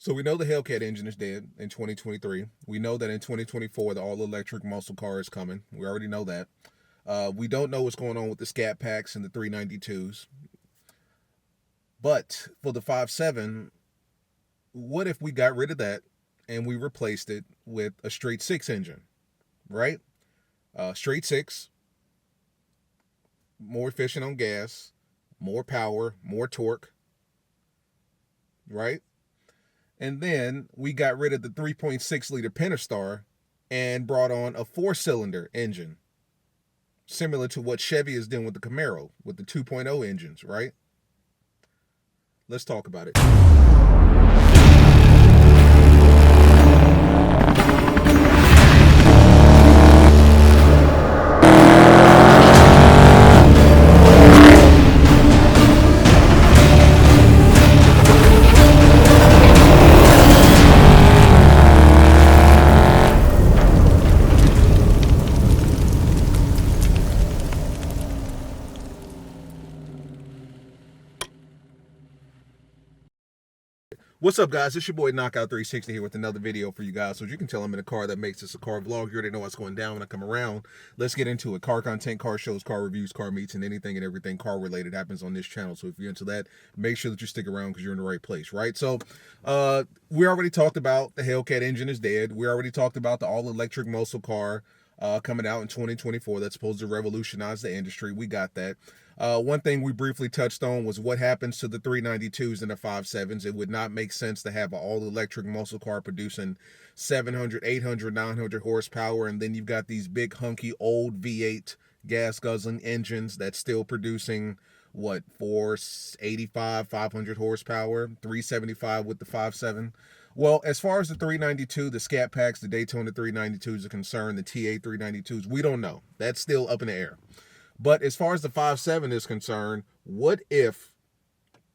So we know the Hellcat engine is dead in 2023. We know that in 2024 the all-electric muscle car is coming. We already know that. We don't know what's going on with the Scat Packs and the 392s. But for the 5.7, what if we got rid of that and we replaced it with a straight six engine, right? Straight six, more efficient on gas, more power, more torque, right? And then we got rid of the 3.6 liter Pentastar and brought on a 4-cylinder engine, similar to what Chevy is doing with the Camaro with the 2.0 engines, right? Let's talk about it. What's up, guys? It's your boy Knockout 360 here with another video for you guys. So as you can tell, I'm in a car that makes this a car vlog. You already know what's going down when I come around. Let's get into it. Car content, car shows, car reviews, car meets, and anything and everything car related happens on this channel. So if you're into that, make sure that you stick around because you're in the right place, right? So we already talked about the Hellcat engine is dead. We already talked about the all-electric muscle car coming out in 2024 that's supposed to revolutionize the industry. We got that. One thing we briefly touched on was what happens to the 392s and the 5.7s. It would not make sense to have an all-electric muscle car producing 700, 800, 900 horsepower, and then you've got these big, hunky, old V8 gas-guzzling engines that's still producing, what, 485, 500 horsepower, 375 with the 5.7. Well, as far as the 392, the Scat Packs, the Daytona 392s are concerned, the TA 392s, we don't know. That's still up in the air. But as far as the 5.7 is concerned, what if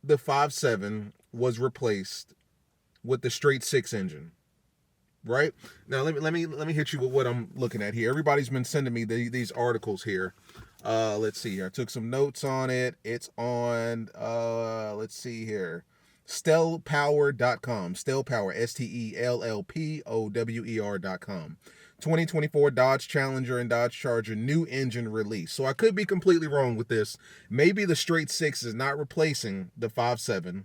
the 5.7 was replaced with the straight six engine? Right now, let me hit you with what I'm looking at here. Everybody's been sending me these articles here. Let's see here. I took some notes on it. It's on let's see here, stellpower.com. Stellpower, STELLPOWER.com. 2024 Dodge Challenger and Dodge Charger new engine release. So I could be completely wrong with this. Maybe the straight six is not replacing the 5.7,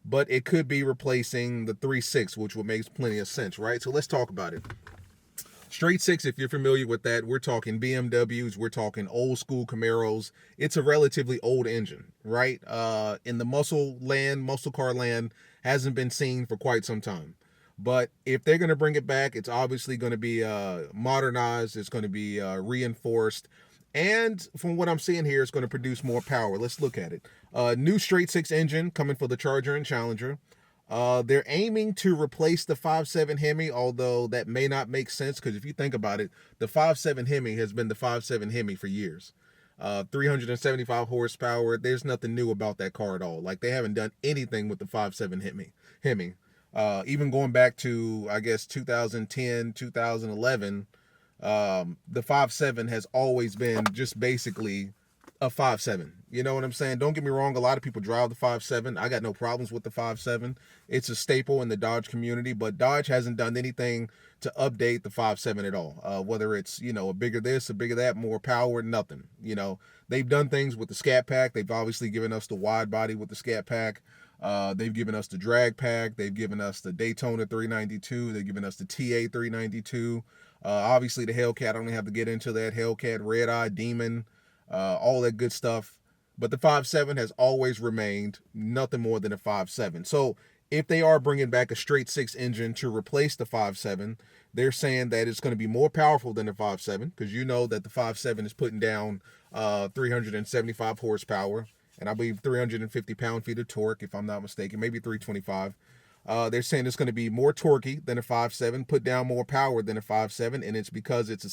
but it could be replacing the 3.6, which would make plenty of sense, right? So let's talk about it. Straight six, if you're familiar with that, we're talking BMWs, we're talking old school Camaros. It's a relatively old engine, right? In the muscle car land, hasn't been seen for quite some time. But if they're going to bring it back, it's obviously going to be modernized. It's going to be reinforced. And from what I'm seeing here, it's going to produce more power. Let's look at it. New straight six engine coming for the Charger and Challenger. They're aiming to replace the 5.7 HEMI, although that may not make sense because if you think about it, the 5.7 HEMI has been the 5.7 HEMI for years. 375 horsepower. There's nothing new about that car at all. Like, they haven't done anything with the 5.7 HEMI. Even going back to, I guess, 2010, 2011, the 5.7 has always been just basically a 5.7. You know what I'm saying? Don't get me wrong. A lot of people drive the 5.7. I got no problems with the 5.7. It's a staple in the Dodge community, but Dodge hasn't done anything to update the 5.7 at all. Whether it's, you know, a bigger this, a bigger that, more power, nothing. You know, they've done things with the Scat Pack. They've obviously given us the wide body with the Scat Pack. They've given us the drag pack. They've given us the Daytona 392. They've given us the TA 392. Obviously, the Hellcat, I don't have to get into that. Hellcat, Red Eye, Demon, all that good stuff. But the 5.7 has always remained nothing more than a 5.7. So if they are bringing back a straight six engine to replace the 5.7, they're saying that it's going to be more powerful than the 5.7 because you know that the 5.7 is putting down 375 horsepower. And I believe 350 pound-feet of torque, if I'm not mistaken, maybe 325. They're saying it's going to be more torquey than a 5.7, put down more power than a 5.7, and it's because it's a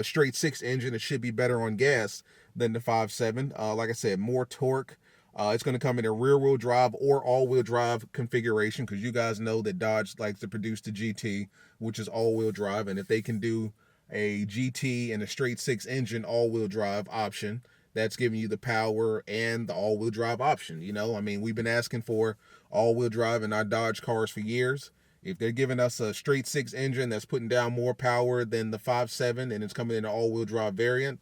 straight six engine. It should be better on gas than the 5.7. Like I said, more torque. It's going to come in a rear-wheel drive or all-wheel drive configuration because you guys know that Dodge likes to produce the GT, which is all-wheel drive, and if they can do a GT and a straight six engine all-wheel drive option, that's giving you the power and the all-wheel drive option. You know, I mean, we've been asking for all-wheel drive in our Dodge cars for years. If they're giving us a straight six engine that's putting down more power than the 5.7 and it's coming in an all-wheel drive variant,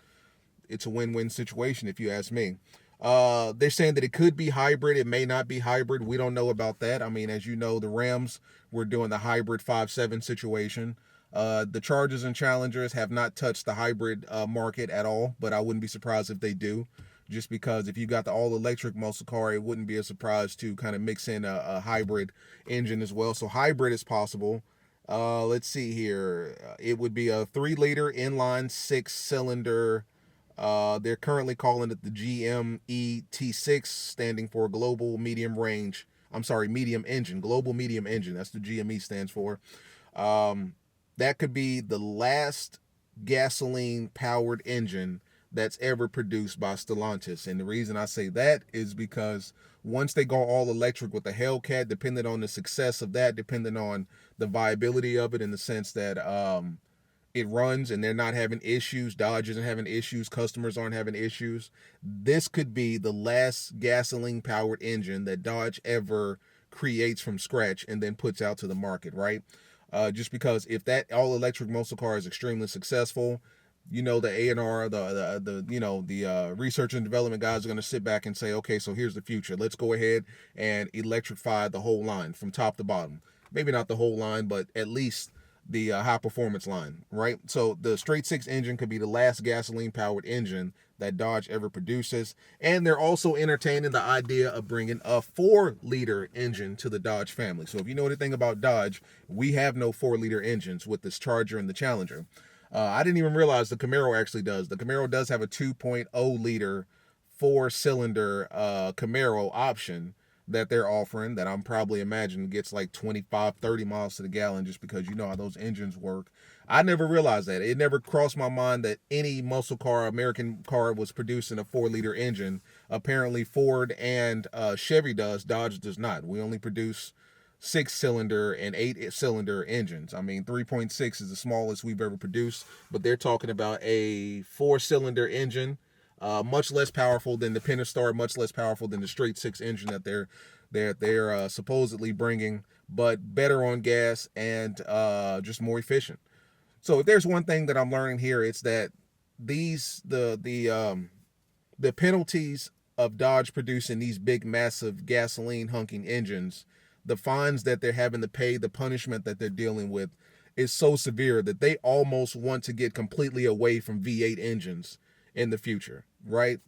it's a win-win situation if you ask me. They're saying that it could be hybrid. It may not be hybrid. We don't know about that. I mean, as you know, the Rams were doing the hybrid 5.7 situation. The Chargers and Challengers have not touched the hybrid market at all, but I wouldn't be surprised if they do. Just because if you got the all-electric muscle car, it wouldn't be a surprise to kind of mix in a hybrid engine as well. So hybrid is possible. Let's see here. It would be a 3-liter inline 6-cylinder. They're currently calling it the GME T6, standing for Global Medium Range. I'm sorry, Medium Engine. Global Medium Engine. That's the GME stands for. That could be the last gasoline-powered engine that's ever produced by Stellantis. And the reason I say that is because once they go all electric with the Hellcat, depending on the success of that, depending on the viability of it in the sense that it runs and they're not having issues, Dodge isn't having issues, customers aren't having issues, this could be the last gasoline-powered engine that Dodge ever creates from scratch and then puts out to the market, right? Just because if that all-electric muscle car is extremely successful, you know, the A&R, the research and development guys are going to sit back and say, okay, so here's the future. Let's go ahead and electrify the whole line from top to bottom. Maybe not the whole line, but at least the high performance line, right? So the straight six engine could be the last gasoline powered engine that Dodge ever produces. And they're also entertaining the idea of bringing a 4-liter engine to the Dodge family. So if you know anything about Dodge, we have no 4-liter engines with this Charger and the Challenger. I didn't even realize the Camaro actually does. The Camaro does have a 2.0 liter 4-cylinder Camaro option that they're offering that I'm probably imagining gets like 25, 30 miles to the gallon, just because you know how those engines work. I never realized that. It never crossed my mind that any muscle car, American car, was producing a 4-liter engine. Apparently Ford and Chevy does. Dodge does not. We only produce 6-cylinder and 8-cylinder engines. I mean, 3.6 is the smallest we've ever produced, but they're talking about a 4-cylinder engine, much less powerful than the Pentastar, much less powerful than the straight 6 engine that they're supposedly bringing, but better on gas and just more efficient. So if there's one thing that I'm learning here, it's that the penalties of Dodge producing these big, massive gasoline hunking engines, the fines that they're having to pay, the punishment that they're dealing with is so severe that they almost want to get completely away from V8 engines in the future, right?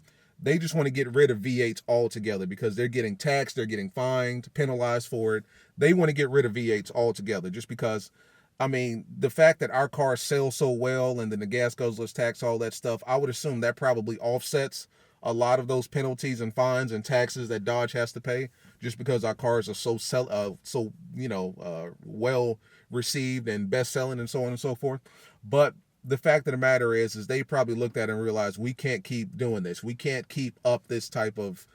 They just want to get rid of V8s altogether because they're getting taxed, they're getting fined, penalized for it. They want to get rid of V8s altogether just because, I mean, the fact that our cars sell so well and then the gas guzzlers tax, all that stuff, I would assume that probably offsets a lot of those penalties and fines and taxes that Dodge has to pay, just because our cars are so well received and best selling and so on and so forth. But the fact of the matter is they probably looked at it and realized we can't keep doing this. We can't keep up this type of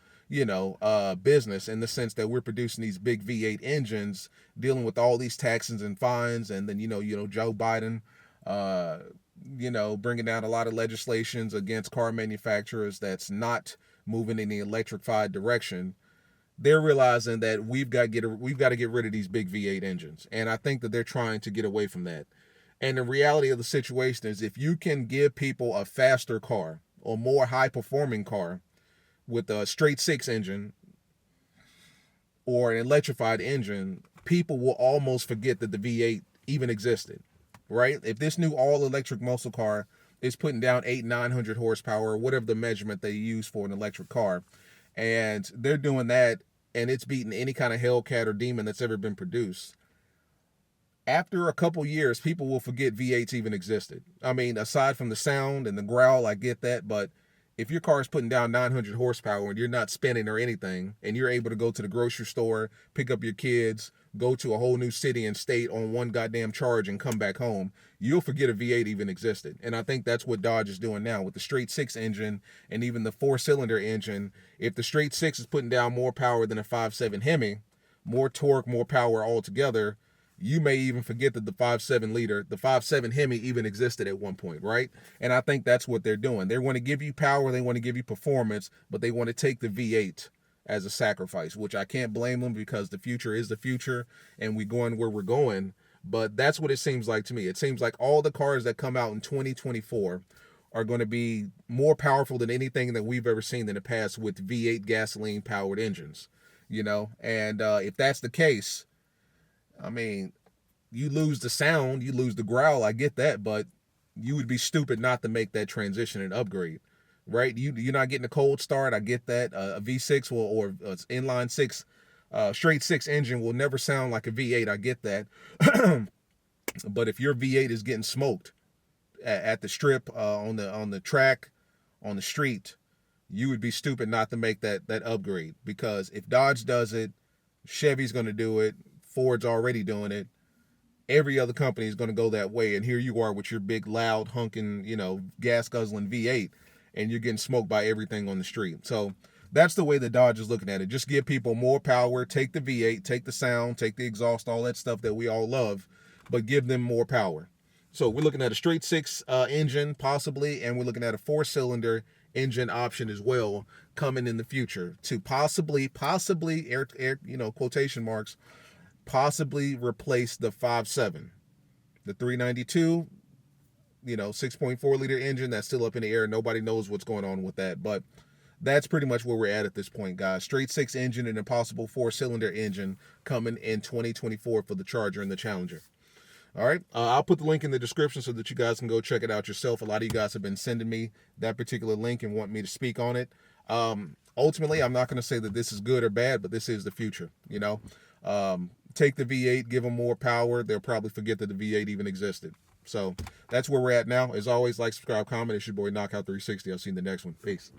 business in the sense that we're producing these big V8 engines, dealing with all these taxes and fines, and then Joe Biden bringing down a lot of legislations against car manufacturers that's not moving in the electrified direction. They're realizing that we've got to get rid of these big V8 engines, and I think that they're trying to get away from that. And the reality of the situation is, if you can give people a faster car or more high performing car with a straight 6 engine or an electrified engine, people will almost forget that the V8 even existed. Right? If this new all-electric muscle car is putting down 900 horsepower, or whatever the measurement they use for an electric car, and they're doing that, and it's beating any kind of Hellcat or Demon that's ever been produced, after a couple years, people will forget V8s even existed. I mean, aside from the sound and the growl, I get that, but if your car is putting down 900 horsepower and you're not spinning or anything, and you're able to go to the grocery store, pick up your kids, go to a whole new city and state on one goddamn charge and come back home, you'll forget a V8 even existed. And I think that's what Dodge is doing now with the straight 6 engine and even the 4-cylinder engine. If the straight 6 is putting down more power than a 5.7 HEMI, more torque, more power altogether, you may even forget that the 5.7 Hemi even existed at one point, right? And I think that's what they're doing. They want to give you power, they want to give you performance, but they want to take the V8 as a sacrifice, which I can't blame them because the future is the future and we're going where we're going. But that's what it seems like to me. It seems like all the cars that come out in 2024 are going to be more powerful than anything that we've ever seen in the past with V8 gasoline powered engines, and if that's the case, I mean, you lose the sound, you lose the growl. I get that, but you would be stupid not to make that transition and upgrade, right? You're not getting a cold start. I get that. A V6 or inline six, straight six engine will never sound like a V8. I get that. But if your V8 is getting smoked at the strip, on the track, on the street, you would be stupid not to make that upgrade, because if Dodge does it, Chevy's going to do it, Ford's already doing it, every other company is going to go that way, and here you are with your big loud honking, gas guzzling V8, and you're getting smoked by everything on the street. So that's the way the Dodge is looking at it. Just give people more power, take the V8, take the sound, take the exhaust, all that stuff that we all love, but give them more power. So we're looking at a straight six engine possibly, and we're looking at a 4-cylinder engine option as well coming in the future to possibly air quotation marks, possibly replace the 5.7. The 392, 6.4 liter engine, that's still up in the air. Nobody knows what's going on with that, but that's pretty much where we're at this point, guys. Straight six engine and a possible 4-cylinder engine coming in 2024 for the Charger and the Challenger. All right, I'll put the link in the description so that you guys can go check it out yourself. A lot of you guys have been sending me that particular link and want me to speak on it. Ultimately, I'm not going to say that this is good or bad, but this is the future. Take the V8, give them more power. They'll probably forget that the V8 even existed. So that's where we're at now. As always, like, subscribe, comment. It's your boy Knockout 360. I'll see you in the next one. Peace.